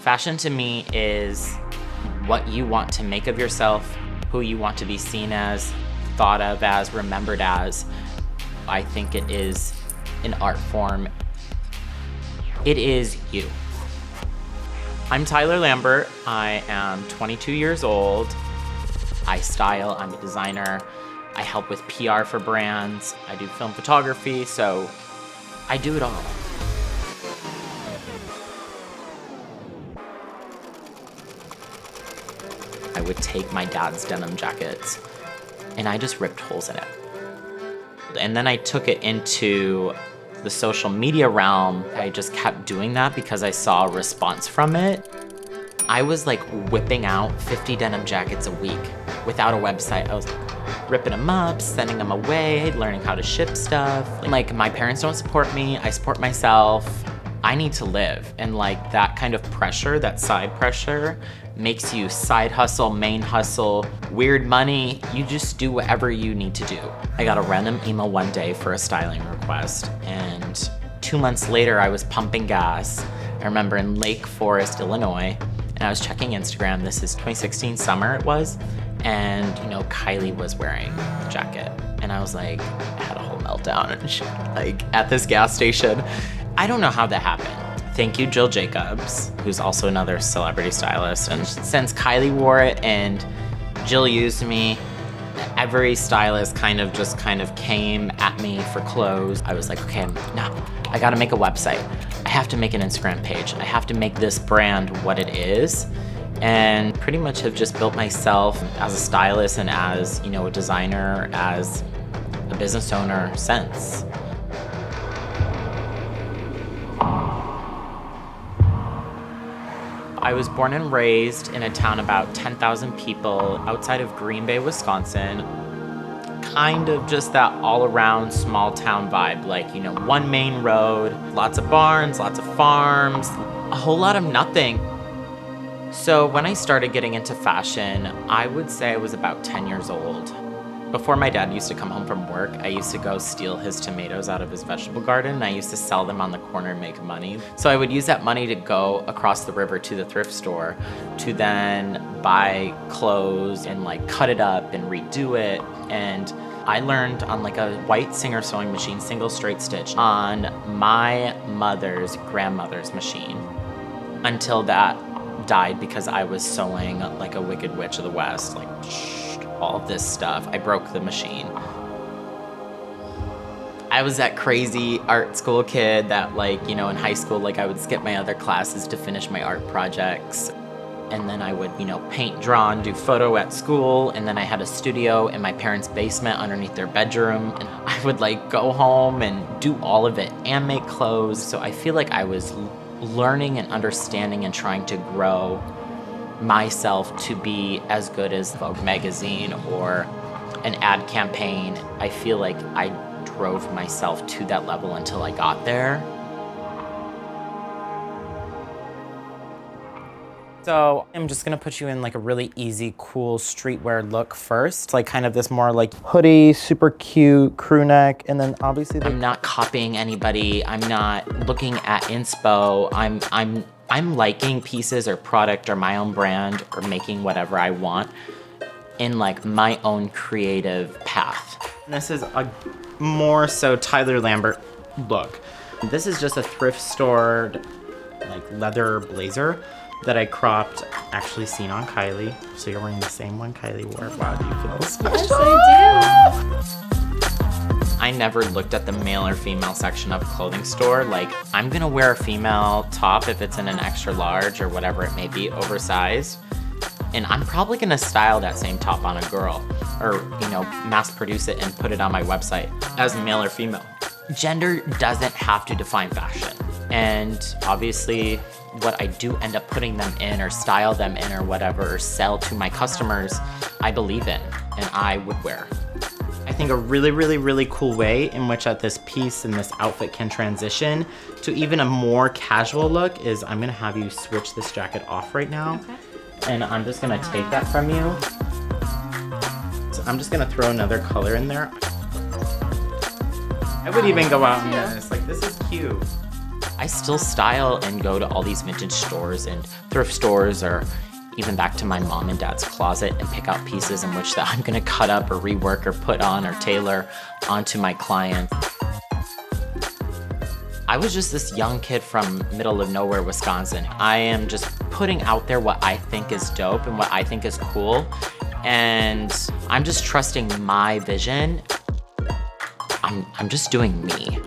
Fashion to me is what you want to make of yourself, who you want to be seen as, thought of as, remembered as. I think it is an art form. It is you. I'm Tyler Lambert. I am 22 years old. I style, I'm a designer. I help with PR for brands. I do film photography, so I do it all. I would take my dad's denim jackets and I just ripped holes in it. And then I took it into the social media realm. I just kept doing that because I saw a response from it. I was like whipping out 50 denim jackets a week without a website. I was ripping them up, sending them away, learning how to ship stuff. Like, my parents don't support me, I support myself. I need to live. And like that kind of pressure, that side pressure, makes you side hustle, main hustle, weird money. You just do whatever you need to do. I got a random email one day for a styling request, and 2 months later I was pumping gas. I remember in Lake Forest, Illinois, and I was checking Instagram. This is 2016 summer it was, and you know, Kylie was wearing the jacket. And I was like, I had a whole meltdown and shit, like at this gas station. I don't know how that happened. Thank you, Jill Jacobs, who's also another celebrity stylist. And since Kylie wore it and Jill used me, every stylist kind of came at me for clothes. I was like, okay, no, I gotta make a website. I have to make an Instagram page. I have to make this brand what it is. And pretty much have just built myself as a stylist and as, you know, a designer, as a business owner since. I was born and raised in a town about 10,000 people outside of Green Bay, Wisconsin. Kind of just that all-around small town vibe, like, you know, one main road, lots of barns, lots of farms, a whole lot of nothing. So when I started getting into fashion, I would say I was about 10 years old. Before my dad used to come home from work, I used to go steal his tomatoes out of his vegetable garden, and I used to sell them on the corner and make money. So I would use that money to go across the river to the thrift store to then buy clothes and like cut it up and redo it. And I learned on like a white Singer sewing machine, single straight stitch, on my mother's grandmother's machine until that died because I was sewing like a Wicked Witch of the West, like all of this stuff. I broke the machine. I was that crazy art school kid that, like, you know, in high school, like I would skip my other classes to finish my art projects. And then I would, you know, paint, draw, and do photo at school. And then I had a studio in my parents' basement underneath their bedroom. And I would like go home and do all of it and make clothes. So I feel like I was learning and understanding and trying to grow myself to be as good as Vogue magazine or an ad campaign. I feel like I drove myself to that level until I got there. So I'm just gonna put you in like a really easy, cool streetwear look first. Like kind of this more like hoodie, super cute crew neck, and then obviously I'm not copying anybody. I'm not looking at inspo. I'm liking pieces or product or my own brand or making whatever I want in like my own creative path. This is a more so Tyler Lambert look. This is just a thrift store like leather blazer that I cropped, actually seen on Kylie. So you're wearing the same one Kylie wore. Wow, do you feel special? Yes, I do. I never looked at the male or female section of a clothing store. Like, I'm gonna wear a female top if it's in an extra large or whatever it may be, oversized. And I'm probably gonna style that same top on a girl or, you know, mass produce it and put it on my website as male or female. Gender doesn't have to define fashion. And obviously, what I do end up putting them in or style them in or whatever, or sell to my customers, I believe in and I would wear. I think a really, really, really cool way in which this piece and this outfit can transition to even a more casual look is I'm gonna have you switch this jacket off right now. Okay. And I'm just gonna take that from you. So I'm just gonna throw another color in there. I would even go out in this, like this is cute. I still style and go to all these vintage stores and thrift stores, or even back to my mom and dad's closet, and pick out pieces in which that I'm gonna cut up or rework or put on or tailor onto my clients. I was just this young kid from middle of nowhere, Wisconsin. I am just putting out there what I think is dope and what I think is cool. And I'm just trusting my vision. I'm just doing me.